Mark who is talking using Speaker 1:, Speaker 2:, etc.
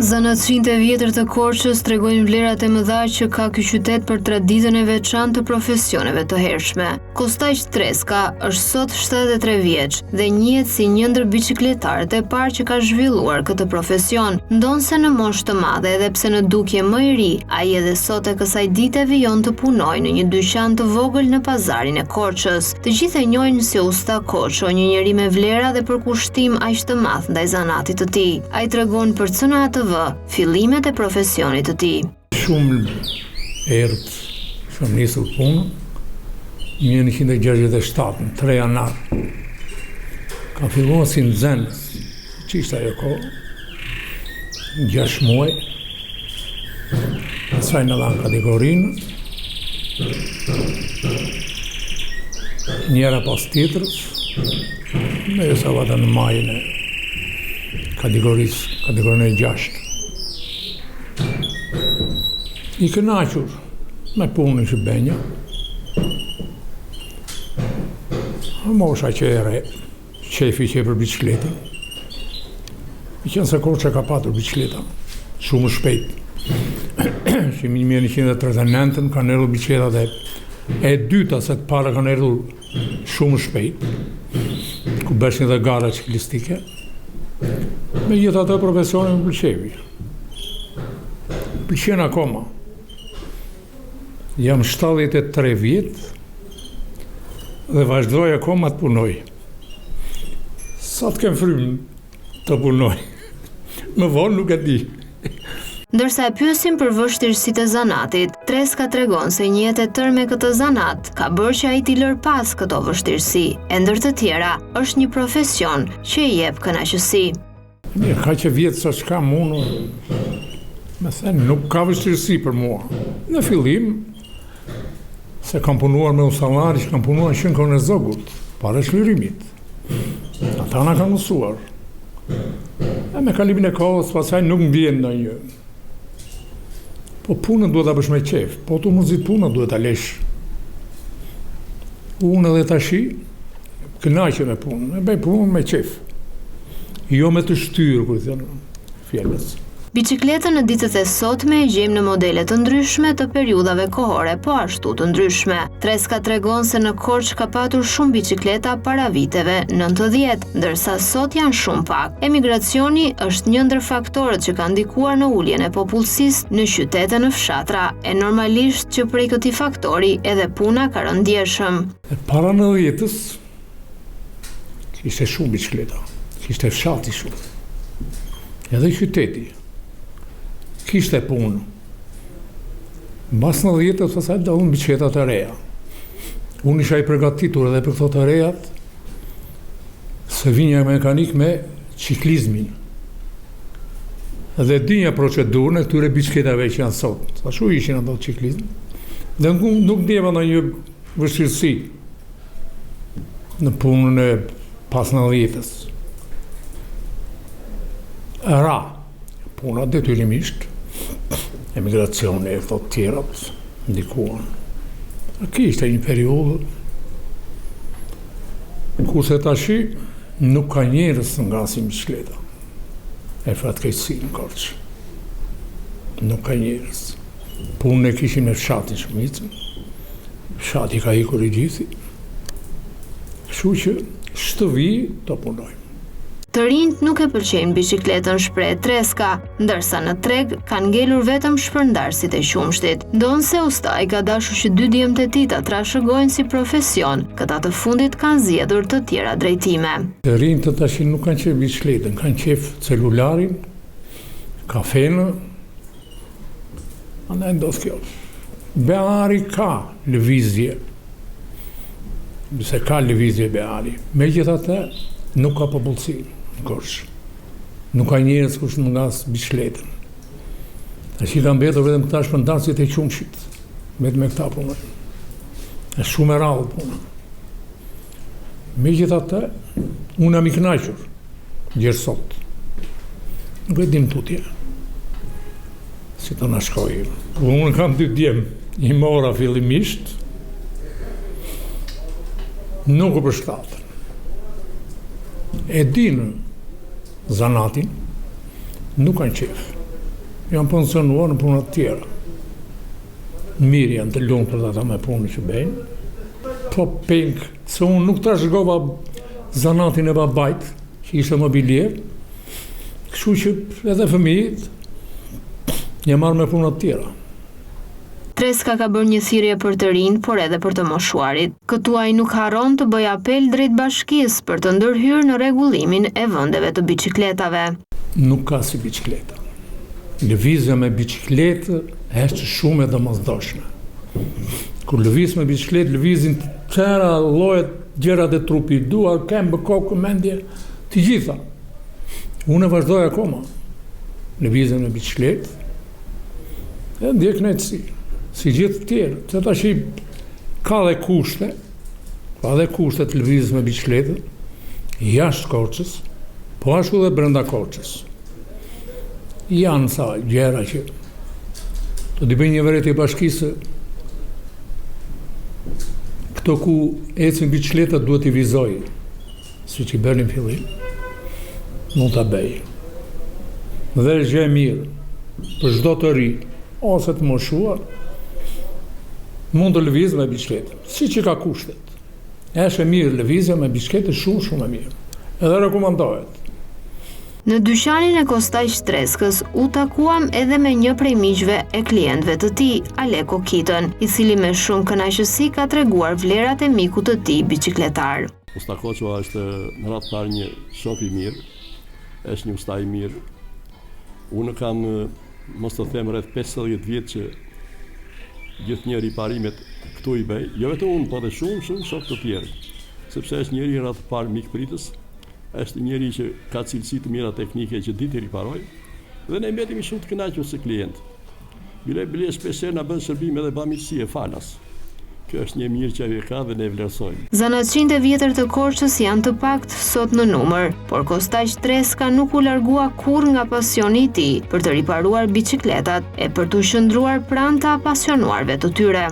Speaker 1: Zanatësinë e vjetër të Korçës tregojnë vlerat e mëdha që ka ky qytet për traditën e veçantë të profesioneve të hershme. Kostaq Treska është sot 73 vjeç dhe njihet si një ndër biçikletarët e parë që ka zhvilluar këtë profesion. Ndonse në moshë të madhe edhe pse në dukje më i ri, ai edhe sot e kësaj dite vijon të punojë në një dyqan të vogël në pazarin e Korçës. Të gjithë e njohin si Usta Koço, një njeri me vlera dhe përkushtim aq të madh ndaj zanatit të tij. Ai tregon për CNATV fillimet e profesionit të tij.
Speaker 2: Shumë erët shumë nisur punë 1967, në 3 janar. Ka filluar si nxënës, çishte ajo kohë, 6 muaj. Pastaj në dhanë kategorinë, njëra pas tjetrës, me sa vata në majën e kategorinë e 6. I kënaqur me punën që bënja. Mosha që e re, shefi që e për bicikletën. I qenë se Korça ka patur bicikleta, shumë shpejt. Që 1939 kanë erdhur bicikletat e dyta se të para kanë erdhur shumë shpejt, ku bëshin dhe gara ciklistike. Me gjithë atë profesionin më pëlqevi. Pëlqen akoma. Jam 73 vjet dhe vazhdoj akoma të punoj. Sa të kem frymën të punoj. Më vonë nuk e di.
Speaker 1: Ndërsa e pyesim për vështirësitë e zanatit, Treska tregon se njihet e tërë me këtë zanat ka bërë që ai t'i lër pas këto vështirësi. E ndër të tjera, është një profesion që i jep kënaqësi.
Speaker 2: Mirë, ka që vjetë sa që kam unë, me thënë, nuk ka vështirësi për mua. Në fillim, se kam punuar me usalari që kam punuar që në kohën e zogut, para shlirimit. Ata na kanë mësuar. E me kalimin e kohës, pasaj nuk më vjen ndonjë. Po punën duhet ta bësh me qef, po të muzit punën duhet ta lesh. Unë edhe tashi, kënaqem me punën, e bëj punën me qef. Jo me të shtyrë, kur thënë fjalës.
Speaker 1: Bicikletën në ditët e sotme e gjejmë në modele të ndryshme të periudhave kohore, po ashtu të ndryshme. Treska tregon se në Korçë ka patur shumë bicikleta para viteve 90, ndërsa sot janë shumë pak. Emigracioni është një ndër faktorët që kanë ndikuar në uljen e popullsisë në qytete në fshatra, e normalisht që prej këtij faktori edhe puna ka rënë ndjeshëm.
Speaker 2: Para 90-s kishte shumë bicikleta, kishte fshati shumë. Edhe qyteti kishte punë. Mbas 90-s pastaj dalën bicikletat e reja. Unë isha i përgatitur edhe për këto të rejat, se vinja mekanik me ciklizmin. Dhe dinja procedurën e këtyre bicikletave që janë sot. Ashtu ishin ato ciklizm. Dhe nuk ndjeva ndonjë vështirësi në punën e pas 90-s. Ra, puna detyrimisht, emigracioni e këto tjera ndikuan. Kishte një periudhë kurse tashi nuk ka njerëz të ngasin bicikleta. E fatkeqësi në Korçë. Nuk ka njerëz. Punën e kishim me fshatin shumicën. Fshati ka ikur i gjithi. Kështu që çdo vit të punojmë.
Speaker 1: Të rinjt nuk e pëlqejnë bicikletën, shpreh Treska, ndërsa në treg kanë ngelur vetëm shpërndarësit e qumshtit. Ndonse ustaj ka dashur që 2 djemtë e tij ta trashëgojnë si profesion, këta të fundit kanë zgjedhur të tjera drejtime.
Speaker 2: Të rinjt të tash nuk kanë qef bicikletën, kanë qef celularin, kafenë. Andaj ndodh kjo. Beari ka lëvizje. Se ka lëvizje Beari. Megjithatë, nuk ka popullsi në Korçë. Nuk ka njerëz kush të ngas bicikletën. Tash i kanë mbetur vetëm këta shpërndarësit e qumshit. Vetëm me këta punojnë. Është shumë e rrallë puna. Megjithatë, unë jam i kënaqur gjerë sot. Nuk e dim tutje. Si të na shkojë. Unë kam 2 djem. I mora fillimisht. Nuk u përshtatën. E dinë zanatin, nuk kanë qef. janë pensionuar në punat tjera. Mirë janë të lumë për ata me punë që bëjnë, po pink, se unë nuk të shgova zanatin e babajt, që ishte mobilier, kështu që edhe fëmijët një marrë me punat tjera.
Speaker 1: Treska ka bërë një thirrje për të rinj, por edhe për të moshuarit. Këtuaj nuk harron të bëjë apel drejt bashkisë për të ndërhyrë në rregullimin e vendeve të biçikletave.
Speaker 2: Nuk ka si biçikleta. Lëvizja me biçikletë është shumë e domosdoshme. Kur lëviz me biçikletë, lëvizin tëra llojet gjërat e trupit, duar, këmbë, kokë, mendje, të gjitha. Unë vazhdoj akoma lëvizjen me biçikletë e ndjek kënaqësi. Si gjithë të tjerë, që tash ka dhe kushte, të lëvizjes me biçikletë, jashtë Korçës, po ashtu dhe brenda Korçës. Janë sa gjëra që do t'i bëjnë një vërejtje bashkisë, këto ku ecin biçikletat duhet i vizojë, siç i bënin fillim, mund ta bëjë. Dhe është gjë e mirë për çdo të ri ose të moshuar, mund të lëvizë me biçikletë, siç i ka kushtet. Është e mirë lëvizja me biçikletë, shumë e mirë. Edhe rekomandohet.
Speaker 1: Në dyqanin e Kostaq Treskës u takuam edhe me një prej miqve e klientëve të tij, Aleko Kitën, i cili me shumë kënaqësi ka treguar vlerat e mikut të tij biçikletar.
Speaker 3: Ustakoçova është në radhë parë një shok i mirë, është një ustaj i mirë. Unë kam, mos të them, rreth 50 vjet që gjithë njëri parimet këtu i bëj, jo vetëm unë, po dhe shumë shok të tjerë, sepse është njëri në radhë parë mikpritës, është njëri që ka cilësi të mira teknike që ditë i riparoj, dhe ne mbetemi shumë të kënaqur si klient. Bile shpeshherë na bën shërbim edhe bamirësi e falas. Kjo është një mirë që ajo ka dhe ne vlerësojmë.
Speaker 1: Zanatçinë e vjetër të Korçës janë të paktë sot në numër, por Kostaq Treska nuk u largua kurrë nga pasioni i tij për të riparuar biçikletat e për të qëndruar pranë të apasionuarve të tyre.